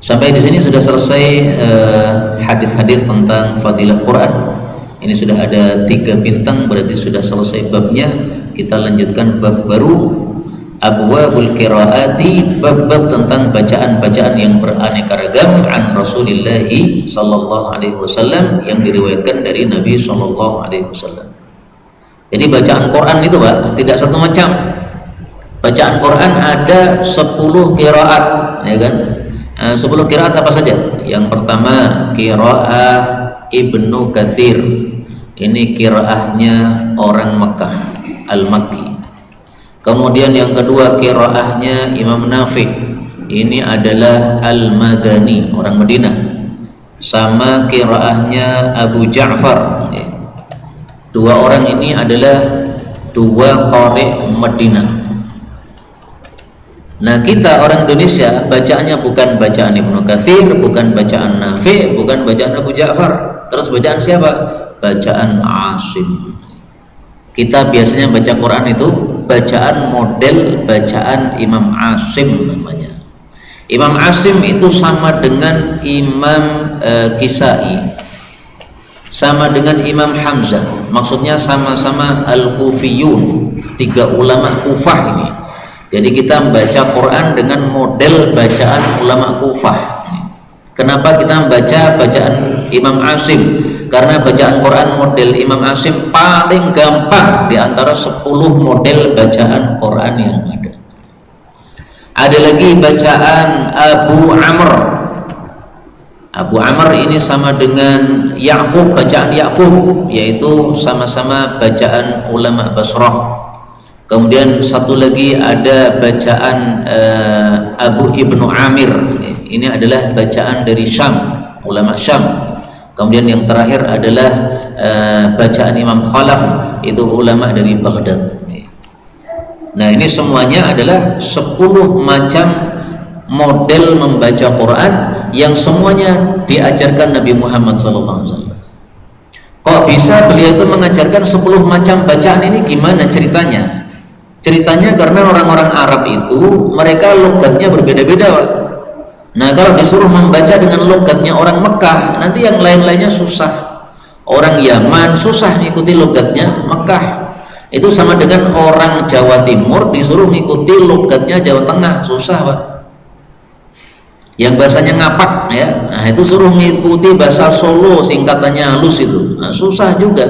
Sampai di sini sudah selesai hadis-hadis tentang fadilah Quran. Ini sudah ada 3 bintang, berarti sudah selesai babnya. Kita lanjutkan bab baru, abwabul qiraati, bab-bab tentang bacaan-bacaan yang beraneka ragam an Rasulillah sallallahu alaihi wasallam, yang diriwayatkan dari Nabi sallallahu alaihi wasallam. Jadi bacaan Quran itu Pak tidak satu macam. Bacaan Quran ada 10 qiraat, ya kan? 10 qiraat apa saja? Yang pertama qiraah Ibnu Katsir. Ini qiraahnya orang Makkah, Al-Makki. Kemudian yang kedua qiraahnya Imam Nafi'. Ini adalah Al-Madani, orang Madinah. Sama qiraahnya Abu Ja'far. Dua orang ini adalah 2 qari' Madinah. Nah, kita orang Indonesia bacaannya bukan bacaan Ibnu Katsir, bukan bacaan Nafi', bukan bacaan Abu Ja'far. Terus bacaan siapa? Bacaan Asim. Kita biasanya baca Quran itu bacaan model bacaan Imam Asim namanya. Imam Asim itu sama dengan Imam Kisai, sama dengan Imam Hamzah. Maksudnya sama-sama Al-Kufiyun, 3 ulama Kufah ini. Jadi kita membaca Quran dengan model bacaan ulama Kufah. Kenapa kita membaca bacaan Imam Asim? Karena bacaan Quran model Imam Asim paling gampang di antara 10 model bacaan Quran yang ada. Ada lagi bacaan Abu Amr. Abu Amr ini sama dengan Ya'qub, bacaan Ya'qub, yaitu sama-sama bacaan ulama Basrah. Kemudian satu lagi ada bacaan Abu Ibnu Amir. Ini adalah bacaan dari Syam, ulama Syam. Kemudian yang terakhir adalah bacaan Imam Khalaf, itu ulama dari Baghdad. Nah, ini semuanya adalah 10 macam model membaca Quran yang semuanya diajarkan Nabi Muhammad SAW. Kok bisa beliau itu mengajarkan 10 macam bacaan ini? Gimana ceritanya? Ceritanya karena orang-orang Arab itu mereka logatnya berbeda-beda. Nah, kalau disuruh membaca dengan logatnya orang Mekah, nanti yang lain-lainnya susah. Orang Yaman susah ngikuti logatnya Mekah. Itu sama dengan orang Jawa Timur disuruh ngikuti logatnya Jawa Tengah, susah Pak. Yang bahasanya ngapak ya, nah itu suruh ngikuti bahasa Solo, singkatannya halus itu, nah, susah juga.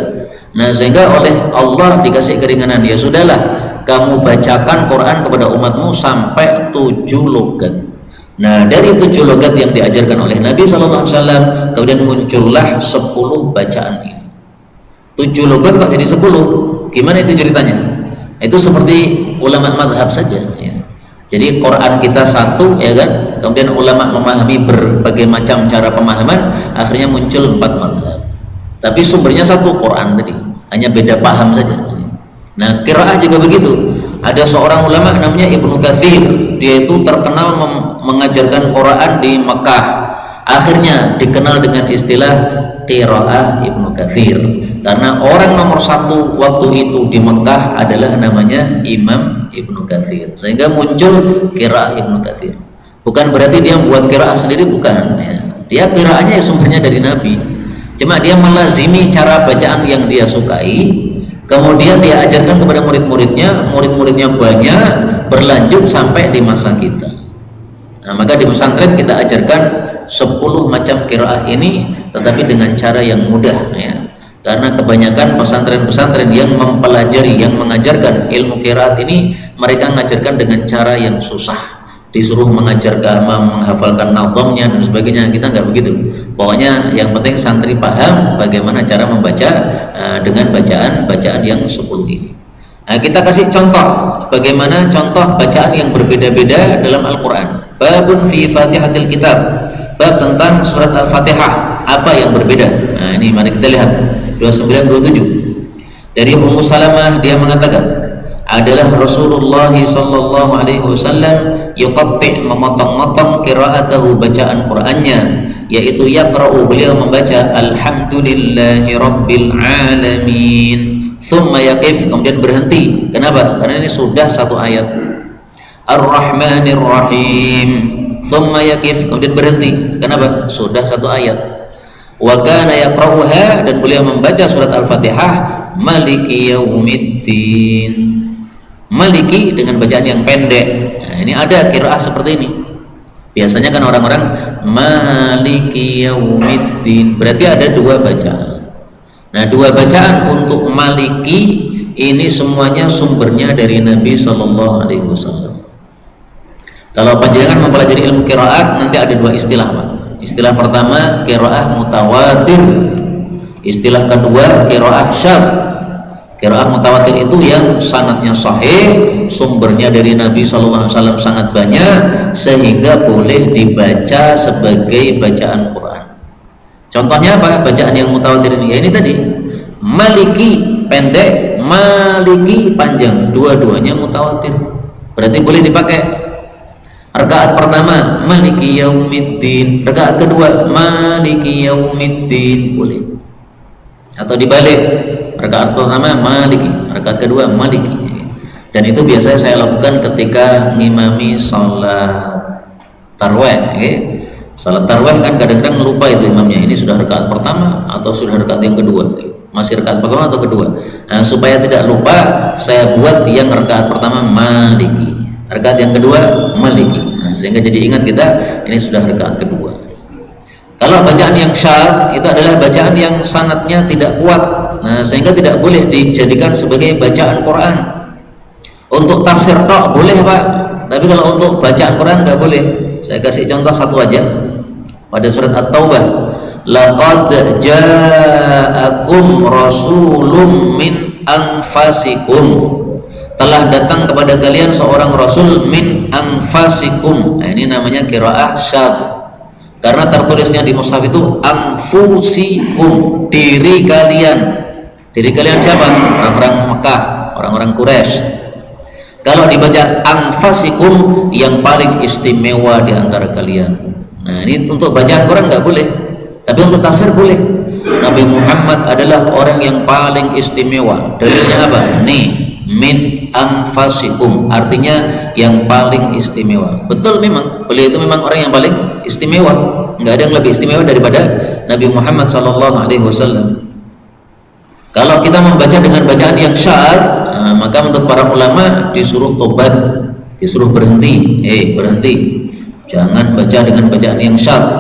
Nah, sehingga oleh Allah dikasih keringanan, ya sudahlah, kamu bacakan Quran kepada umatmu sampai 7 logat. Nah, dari 7 logat yang diajarkan oleh Nabi SAW, kemudian muncullah 10 bacaan ini. 7 logat kok jadi 10? Gimana itu ceritanya? Itu seperti ulama madhab saja ya. Jadi Quran kita satu ya kan, kemudian ulama memahami berbagai macam cara pemahaman, akhirnya muncul 4 madhab. Tapi sumbernya satu, Quran tadi, hanya beda paham saja. Nah, qiraah juga begitu. Ada seorang ulama namanya Ibnu Katsir, dia itu terkenal mengajarkan Quran di Mekah. Akhirnya dikenal dengan istilah qiraah Ibnu Katsir, karena orang nomor 1 waktu itu di Mekah adalah namanya Imam Ibnu Katsir, sehingga muncul qiraah Ibnu Katsir. Bukan berarti dia membuat qiraah sendiri, bukan ya. Dia qiraahnya sumbernya dari Nabi, cuma dia melazimi cara bacaan yang dia sukai. Kemudian dia ajarkan kepada murid-muridnya, murid-muridnya banyak, berlanjut sampai di masa kita. Nah, maka di pesantren kita ajarkan 10 macam qiraah ini, tetapi dengan cara yang mudah ya. Karena kebanyakan pesantren-pesantren yang mempelajari, yang mengajarkan ilmu qiraat ini, mereka mengajarkan dengan cara yang susah. Disuruh mengajarkan, menghafalkan nazamnya dan sebagainya. Kita nggak begitu. Pokoknya yang penting santri paham bagaimana cara membaca dengan bacaan-bacaan yang 10 ini. Nah, kita kasih contoh bagaimana contoh bacaan yang berbeda-beda dalam Al-Quran. Babun fi Fatihatil Kitab, bab tentang surat Al-Fatihah, apa yang berbeda. Nah, ini mari kita lihat 29-27. Dari Ummu Salamah, dia mengatakan adalah Rasulullah sallallahu alaihi wasallam yuqatti, memotong-motong qiraatahu, bacaan Qur'annya, yaitu yaqra'u, beliau membaca alhamdulillahi rabbil alamin, thumma yaqif, kemudian berhenti. Kenapa? Karena ini sudah 1 ayat. Ar-Rahmanir Rahim, thumma yakif, kemudian berhenti. Kenapa? Sudah satu ayat. Wa kana yaqra'uha, dan beliau membaca surat Al-Fatihah maliki yaumiddin. Maliki dengan bacaan yang pendek. Nah, ini ada qiraah seperti ini. Biasanya kan orang-orang maliki yaumiddin, berarti ada dua bacaan. Nah, dua bacaan untuk maliki ini semuanya sumbernya dari Nabi Sallallahu Alaihi Wasallam. Kalau panjenengan mempelajari ilmu qiraat, nanti ada dua istilah, Pak. Istilah pertama qiraah mutawatir, istilah kedua qiraah syadz. Qiraah mutawatir itu yang sanadnya sahih, sumbernya dari Nabi Sallallahu Alaihi Wasallam sangat banyak, sehingga boleh dibaca sebagai bacaan Quran. Contohnya apa? Bacaan yang mutawatir ini, ya ini tadi, maliki pendek, maliki panjang, dua-duanya mutawatir, berarti boleh dipakai. Rakaat pertama maliki yaumiddin, rakaat kedua maliki yaumiddin, boleh. Atau dibalik, rakaat pertama maliki, rakaat kedua maliki. Dan itu biasanya saya lakukan ketika ngimami salat tarawih, okay? Salat tarawih kan kadang-kadang lupa itu imamnya, ini sudah rakaat pertama atau sudah rakaat yang kedua, masih rakaat pertama atau kedua. Nah, supaya tidak lupa, saya buat yang rakaat pertama maliki, rakaat yang kedua maliki. Nah, sehingga jadi ingat kita ini sudah rakaat kedua. Kalau bacaan yang syadz itu adalah bacaan yang sanadnya tidak kuat, nah, sehingga tidak boleh dijadikan sebagai bacaan Quran. Untuk tafsir tok boleh, Pak, tapi kalau untuk bacaan Quran nggak boleh. Saya kasih contoh satu aja pada surat At-Taubah, laqad ja'akum rasulun min anfasikum, telah datang kepada kalian seorang rasul min anfasikum. Nah, ini namanya qiraah syadz, karena tertulisnya di mushaf itu anfusikum, diri kalian. Diri kalian siapa? Orang-orang Mekah, orang-orang Quraisy. Kalau dibaca anfasikum, yang paling istimewa di antara kalian. Nah, ini untuk bacaan Quran nggak boleh, tapi untuk tafsir boleh. Nabi Muhammad adalah orang yang paling istimewa. Dalilnya apa? Nih, min anfasikum, artinya yang paling istimewa. Betul, memang beliau itu memang orang yang paling istimewa. Nggak ada yang lebih istimewa daripada Nabi Muhammad SAW. Kalau kita membaca dengan bacaan yang syadz, maka menurut para ulama disuruh tobat, disuruh berhenti, berhenti, jangan baca dengan bacaan yang syadz.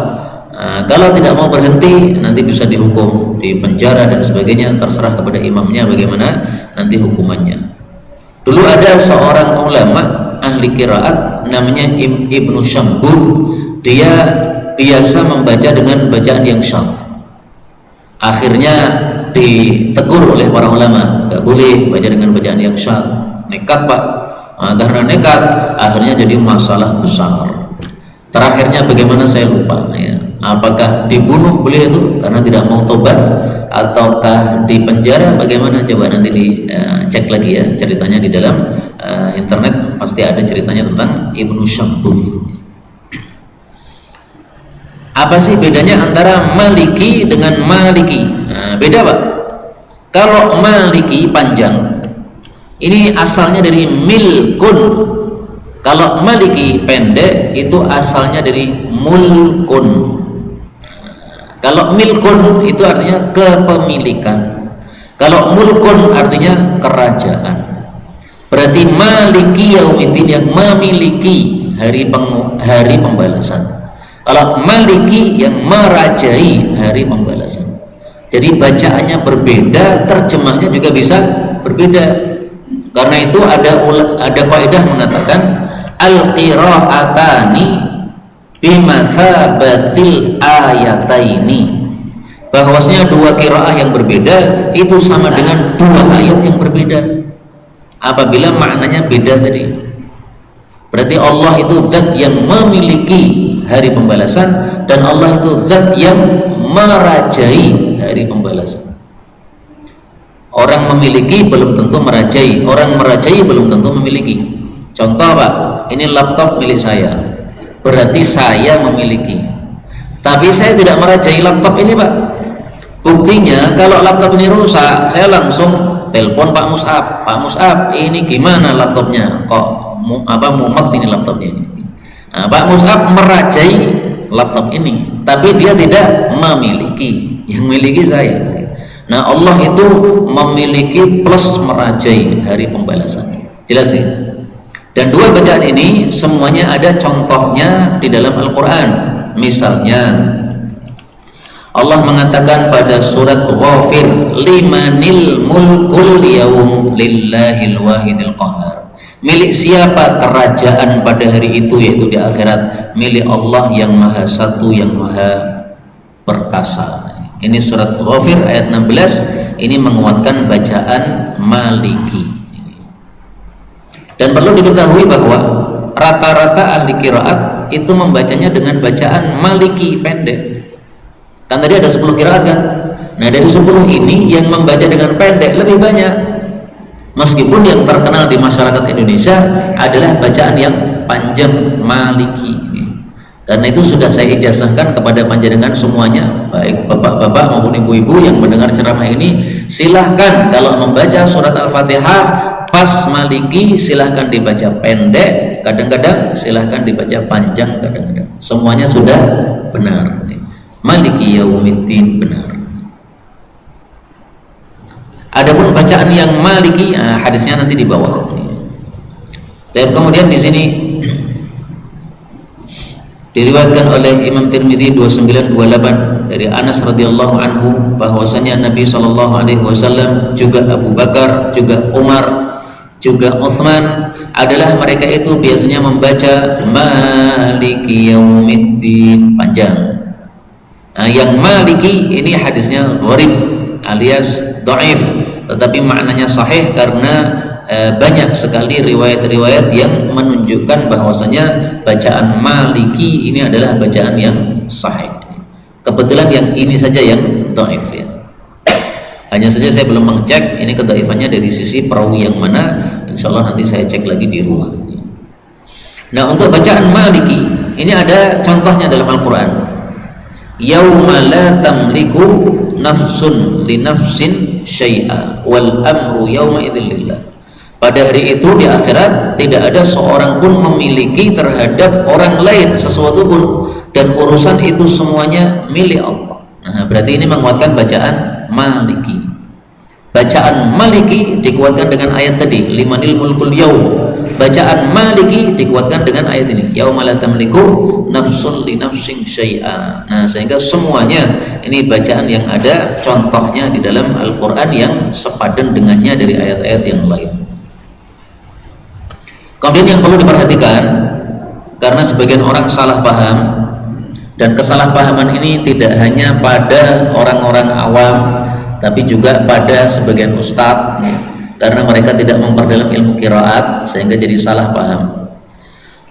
Kalau tidak mau berhenti, nanti bisa dihukum, dipenjara dan sebagainya, terserah kepada imamnya bagaimana nanti hukumannya. Dulu ada seorang ulama ahli qiraat namanya Ibnu Syambur, dia biasa membaca dengan bacaan yang syadz. Akhirnya ditegur oleh para ulama, nggak boleh baca dengan bacaan yang syadz. Nekat, Pak. Karena nekat, akhirnya jadi masalah besar. Terakhirnya bagaimana saya lupa, ya. Apakah dibunuh beliau itu karena tidak mau tobat, ataukah dipenjara, bagaimana, coba nanti dicek lagi ya ceritanya di dalam internet, pasti ada ceritanya tentang Ibnu Syambur. Apa sih bedanya antara maliki dengan maliki? Nah, beda, Pak. Kalau maliki panjang, ini asalnya dari milkun. Kalau maliki pendek, itu asalnya dari mulkun. Kalau milkun itu artinya kepemilikan. Kalau mulkun artinya kerajaan. Berarti maliki yaumiddin, yang memiliki hari pembalasan. Kalau maliki, yang merajai hari pembalasan. Jadi bacaannya berbeda, terjemahnya juga bisa berbeda. Karena itu ada kaidah mengatakan al-qira'atani bimatsabatil ayataini, bahwasanya dua qiraah yang berbeda itu sama dengan dua ayat yang berbeda apabila maknanya beda tadi. Berarti Allah itu zat yang memiliki hari pembalasan, dan Allah itu zat yang merajai hari pembalasan. Orang memiliki belum tentu merajai, orang merajai belum tentu memiliki. Contoh, Pak, ini laptop milik saya, berarti saya memiliki, tapi saya tidak merajai laptop ini, Pak. Buktinya kalau laptop ini rusak, saya langsung telepon Pak Mus'ab, Pak Mus'ab, ini gimana laptopnya, kok mumet ini laptopnya ini. Nah, Pak Mus'ab merajai laptop ini, tapi dia tidak memiliki, yang miliki saya. Nah, Allah itu memiliki plus merajai hari pembalasan. Jelas ya? Dan dua bacaan ini semuanya ada contohnya di dalam Al-Quran. Misalnya Allah mengatakan pada surat Ghafir, limanil mulkul yaum lillahil wahidil qahar. Milik siapa kerajaan pada hari itu, yaitu di akhirat? Milik Allah yang maha satu, yang maha perkasa. Ini surat Ghafir ayat 16. Ini menguatkan bacaan Maliki. Dan perlu diketahui bahwa rata-rata ahli qiraat itu membacanya dengan bacaan Maliki pendek. Kan tadi ada 10 qiraat kan? Nah, dari 10 ini yang membaca dengan pendek lebih banyak. Meskipun yang terkenal di masyarakat Indonesia adalah bacaan yang panjang Maliki. Karena itu sudah saya ijazahkan kepada panjenengan semuanya, baik bapak-bapak maupun ibu-ibu yang mendengar ceramah ini, silahkan kalau membaca surat Al-Fatihah pas Maliki silahkan dibaca pendek, kadang-kadang silahkan dibaca panjang, kadang-kadang semuanya sudah benar. Maliki yaumiddin benar. Adapun bacaan yang Maliki, hadisnya nanti di bawah. Dan kemudian di sini diriwayatkan oleh Imam Tirmidzi 2928 dari Anas radhiyallahu anhu bahwasanya Nabi sallallahu alaihi wasallam, juga Abu Bakar, juga Umar, juga Utsman adalah mereka itu biasanya membaca Maliki yaumiddin panjang. Nah, yang Maliki ini hadisnya gharib alias dhaif, tetapi maknanya sahih karena banyak sekali riwayat-riwayat yang menunjukkan bahwasanya bacaan Maliki ini adalah bacaan yang sahih. Kebetulan yang ini saja yang dhaif ya. Hanya saja saya belum mengecek ini kedhaifannya dari sisi perawi yang mana. Insyaallah nanti saya cek lagi di rumah. Nah, untuk bacaan Maliki ini ada contohnya dalam Al-Qur'an. Yauma la tamliku nafsun li nafsin syai'a wal amru yauma idzil lillah. Pada hari itu di akhirat tidak ada seorang pun memiliki terhadap orang lain sesuatu pun, dan urusan itu semuanya milik Allah. Nah, berarti ini menguatkan bacaan Maliki. Bacaan Maliki dikuatkan dengan ayat tadi, limanil mulkul yaum. Bacaan Maliki dikuatkan dengan ayat ini, yauma la tamliku nafsun li nafsin syai'a. Nah, sehingga semuanya ini bacaan yang ada contohnya di dalam Al-Qur'an yang sepadan dengannya dari ayat-ayat yang lain. Kemudian yang perlu diperhatikan, karena sebagian orang salah paham, dan kesalahpahaman ini tidak hanya pada orang-orang awam tapi juga pada sebagian ustadz, karena mereka tidak memperdalam ilmu qiraat sehingga jadi salah paham.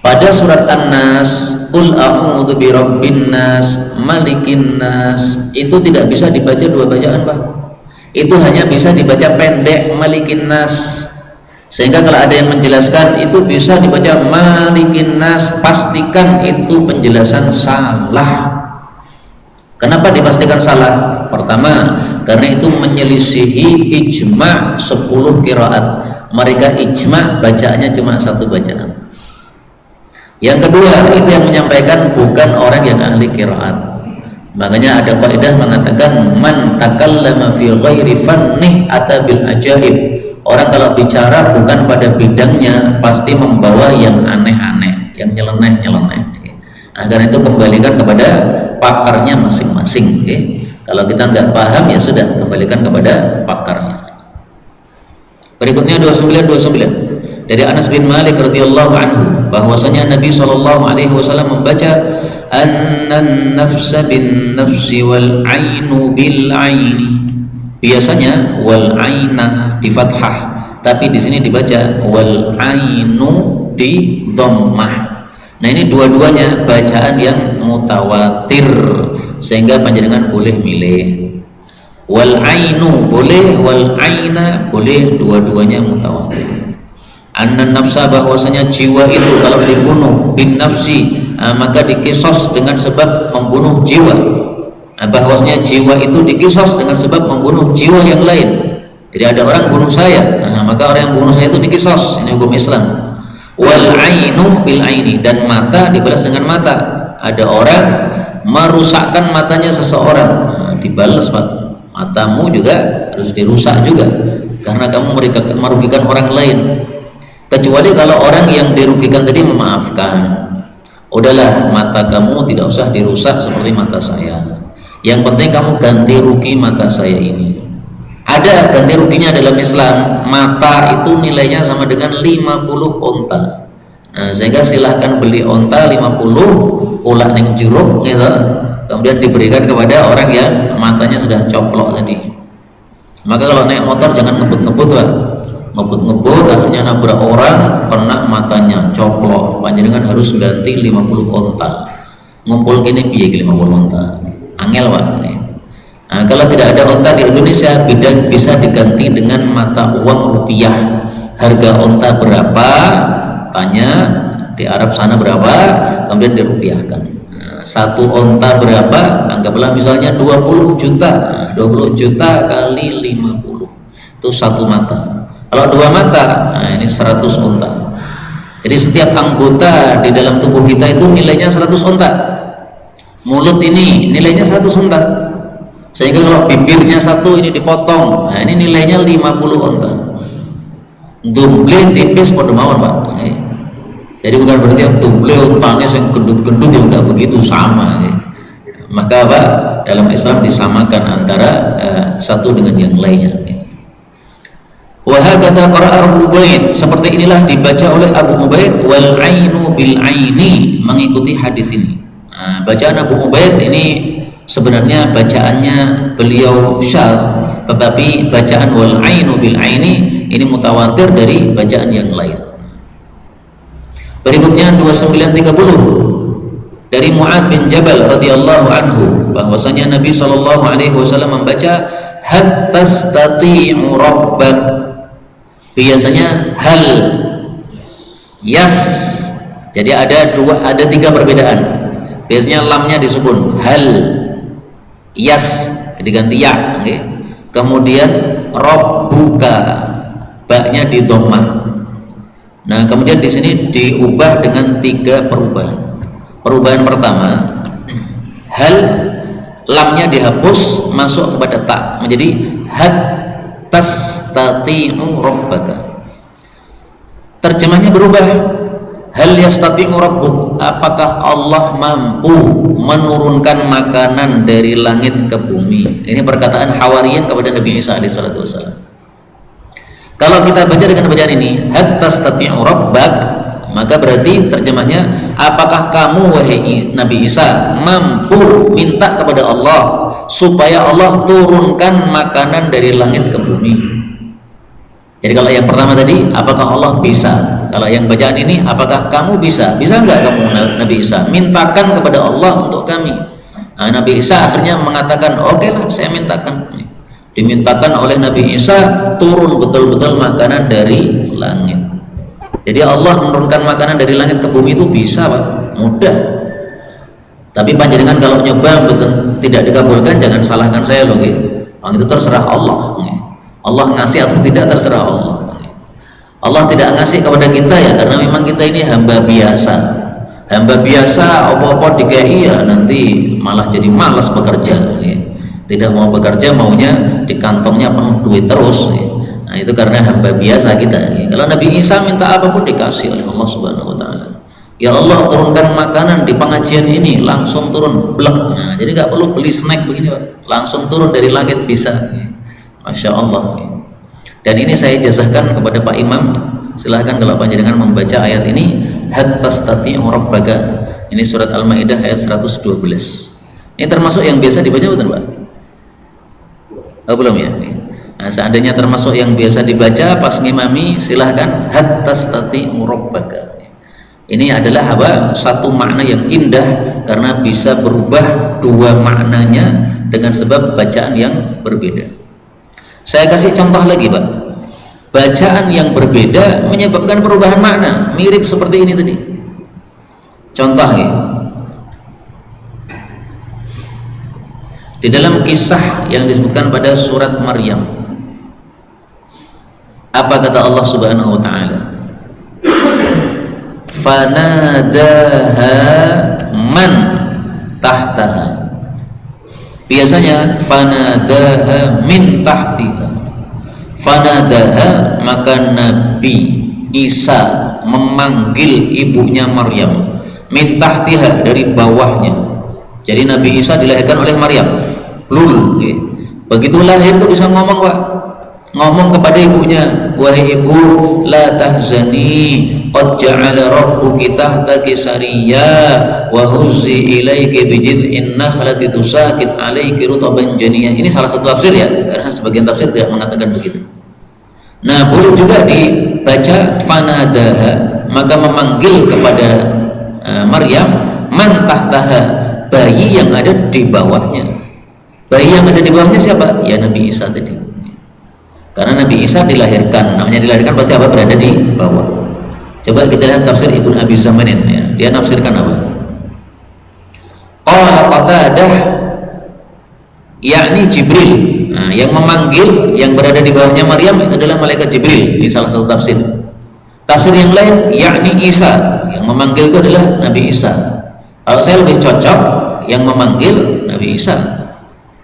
Pada surat An-Nas, qul a'udzu birabbin nas, malikin nas, itu tidak bisa dibaca dua bacaan, Pak. Itu hanya bisa dibaca pendek malikin nas. Sehingga kalau ada yang menjelaskan itu bisa dibaca malikin nas, pastikan itu penjelasan salah. Kenapa dipastikan salah? Pertama, karena itu menyelisihi ijma' 10 qiraat. Mereka ijma' bacaannya cuma satu bacaan. Yang kedua, itu yang menyampaikan bukan orang yang ahli qiraat. Makanya ada kaidah mengatakan man takallama fi ghairi fannih ata bil ajaib. Orang kalau bicara bukan pada bidangnya pasti membawa yang aneh-aneh, yang nyeleneh-nyeleneh. Nah, karena itu kembalikan kepada pakarnya masing-masing. Kalau kita nggak paham ya sudah, kembalikan kepada pakarnya. Berikutnya 2929 dari Anas bin Malik radhiyallahu anhu bahwasanya Nabi SAW membaca annan nafsa bin nafsi wal ainu bil aini. Biasanya wal aina di fathah, tapi di sini dibaca wal ainu di dhammah. Nah, ini dua-duanya bacaan yang mutawatir sehingga panjenengan boleh milih. Wal ainu boleh, wal aina boleh, dua-duanya mutawatir. Annan nafsa bahwasanya jiwa itu kalau dibunuh bin nafsi, maka dikisos dengan sebab membunuh jiwa. Bahwasanya jiwa itu dikisos dengan sebab membunuh jiwa yang lain. Jadi ada orang bunuh saya, maka orang yang bunuh saya itu dikisos. Ini hukum Islam. Wal ainu bil aini, dan mata dibalas dengan mata. Ada orang merusakkan matanya seseorang, nah, dibalas Pak, matamu juga harus dirusak juga karena kamu merugikan orang lain. Kecuali kalau orang yang dirugikan tadi memaafkan, udahlah mata kamu tidak usah dirusak seperti mata saya, yang penting kamu ganti rugi mata saya ini. Ada ganti ruginya dalam Islam. Mata itu nilainya sama dengan 50 onta. Nah, sehingga silahkan beli onta 50, ulak ning jeruk gitu, kemudian diberikan kepada orang yang matanya sudah coplok tadi. Maka kalau naik motor jangan ngebut-ngebut Pak. Ngebut-ngebut akhirnya nabrak orang, kena matanya coplok, panjenengan harus ganti 50 onta. Ngumpul gini piye 50 onta, angel Pak. Nah, kalau tidak ada onta di Indonesia, bidang bisa diganti dengan mata uang rupiah. Harga onta berapa? Tanya di Arab sana berapa, kemudian dirupiahkan. Nah, satu onta berapa? Anggaplah misalnya 20 juta. Nah, 20 juta kali 50 itu satu mata. Kalau dua mata, nah ini 100 onta. Jadi setiap anggota di dalam tubuh kita itu nilainya 100 onta. Mulut ini nilainya 100 onta. Sehingga kalau bibirnya satu ini dipotong, nah ini nilainya 50 onta. Dumble tipis pada mawon Pak. Jadi bukan berarti yang dumble ontanya yang gendut-gendut yang enggak begitu sama. Maka Pak, dalam Islam disamakan antara satu dengan yang lainnya. Wahakata qara'a Abu Ubaid, seperti inilah dibaca oleh Abu Ubaid. Wal ainu bil aini, mengikuti hadis ini. Nah, bacaan Abu Ubaid ini sebenarnya bacaannya beliau syadz, tetapi bacaan wal ainu bil aini ini mutawatir dari bacaan yang lain. Berikutnya 2930 dari Mu'adz bin Jabal radhiyallahu anhu, bahwasanya Nabi sallallahu alaihi wasallam membaca hatta stati'u rabbak. Biasanya hal, yas. Jadi ada tiga perbedaan. Biasanya lamnya disukun, hal, yas diganti ya, okay. Kemudian rabbuka, baknya di dhammah. Nah, kemudian di sini diubah dengan tiga perubahan. Perubahan pertama, hal, lamnya dihapus, masuk kepada ta, menjadi had tastati'u rabbaka. Terjemahnya berubah, hal yastati'u rabbuk, apakah Allah mampu menurunkan makanan dari langit ke bumi. Ini perkataan Hawariyin kepada Nabi Isa alaihissalatu wassalam. Kalau kita baca dengan bacaan ini hatta stati'u rabbak, maka berarti terjemahnya, apakah kamu wahai Nabi Isa mampu minta kepada Allah supaya Allah turunkan makanan dari langit ke bumi. Jadi kalau yang pertama tadi, apakah Allah bisa? Kalau yang bacaan ini, apakah kamu bisa? Bisa enggak kamu Nabi Isa mintakan kepada Allah untuk kami? Nah, Nabi Isa akhirnya mengatakan, oke lah, saya mintakan. Dimintakan oleh Nabi Isa turun betul-betul makanan dari langit. Jadi Allah menurunkan makanan dari langit ke bumi itu bisa Pak, mudah. Tapi panjenengan kalau nyoba betul tidak dikabulkan, jangan salahkan saya loh. Itu terserah Allah. Allah ngasih atau tidak terserah Allah. Allah tidak ngasih kepada kita ya karena memang kita ini hamba biasa. Hamba biasa apa-apa dikai ya nanti malah jadi malas bekerja. Tidak mau bekerja, maunya di kantongnya penuh duit terus. Nah, itu karena hamba biasa kita. Kalau Nabi Isa minta apapun dikasih oleh Allah Subhanahu wa taala. Ya Allah, turunkan makanan di pengajian ini, langsung turun blek. Nah, jadi nggak perlu beli snack begini Pak, langsung turun dari langit bisa. Masya Allah. Dan ini saya jazahkan kepada Pak Imam. Silahkan kalau panjenengan membaca ayat ini, hatta stati'u rabbaka. Ini surat Al-Maidah ayat 112. Ini termasuk yang biasa dibaca betul Pak? Oh, belum ya? Nah, seandainya termasuk yang biasa dibaca pas ngimami, silahkan hatta stati'u rabbaka. Ini adalah apa? Satu makna yang indah karena bisa berubah dua maknanya dengan sebab bacaan yang berbeda. Saya kasih contoh lagi Pak. Bacaan yang berbeda menyebabkan perubahan makna, mirip seperti ini tadi. Contoh ya. Di dalam kisah yang disebutkan pada surat Maryam, apa kata Allah Subhanahu wa taala? fanadaha man tahtaha. Biasanya fanadaha min tahtiha. Fanadaha, maka Nabi Isa memanggil ibunya Maryam, min tahtiha, dari bawahnya. Jadi Nabi Isa dilahirkan oleh Maryam. Lul, begitu lahir itu bisa ngomong, Pak. Ngomong kepada ibunya, wahai ibu, la tahzani, qad ja'ala rabbuki tahtaki sariyya wa huzzi ilayki bi jid'in nakhlati tusaqit alayki rutaban janiyya. Ini salah satu tafsir ya, karena sebagian tafsir tidak mengatakan begitu. Nah, boleh juga dibaca fanadaha, maka memanggil kepada Maryam, man tahtaha, bayi yang ada di bawahnya. Bayi yang ada di bawahnya siapa? Ya Nabi Isa tadi. Karena Nabi Isa dilahirkan, namanya dilahirkan pasti apa? Berada di bawah. Coba kita lihat tafsir Ibnu Abi Zamanin ya. Dia nafsirkan apa? Qala Qatadah, yakni Jibril. Nah, yang memanggil, yang berada di bawahnya Maryam itu adalah malaikat Jibril. Ini salah satu tafsir. Tafsir yang lain, yakni Isa. Yang memanggil itu adalah Nabi Isa. Kalau saya lebih cocok yang memanggil Nabi Isa.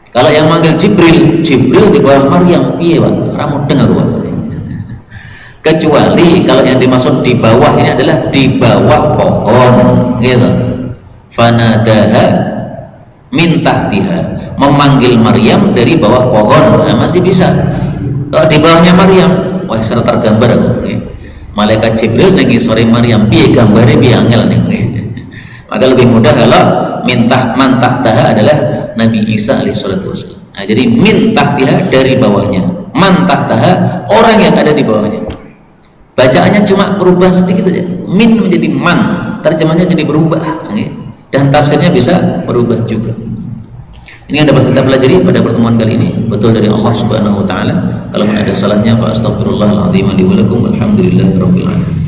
Kalau yang manggil Jibril, Jibril di bawah Maryam, iya Pak, ramu dengar Pak. Kecuali kalau yang dimaksud di bawah ini adalah di bawah pohon, gitu. Fanadaha min tahtiha, memanggil Maryam dari bawah pohon, nah, masih bisa. Kalau di bawahnya Maryam, wah serta tergambar, okay. Malaikat Jibril nengi sore Maryam, piye gambare piye angel nih. Maka lebih mudah kalau man tahtaha adalah Nabi Isa alaihissalatu wassalam. Nah, jadi min tahtiha, dari bawahnya, man tahtaha, orang yang ada di bawahnya. Bacaannya cuma berubah sedikit aja, min menjadi man, terjemahnya jadi berubah, dan tafsirnya bisa berubah juga. Ini yang dapat kita pelajari pada pertemuan kali ini, betul dari Allah Subhanahu wa taala. Kalau ada salahnya fa astaghfirullahaladzim li wa lakum, walhamdulillahirabbil alamin.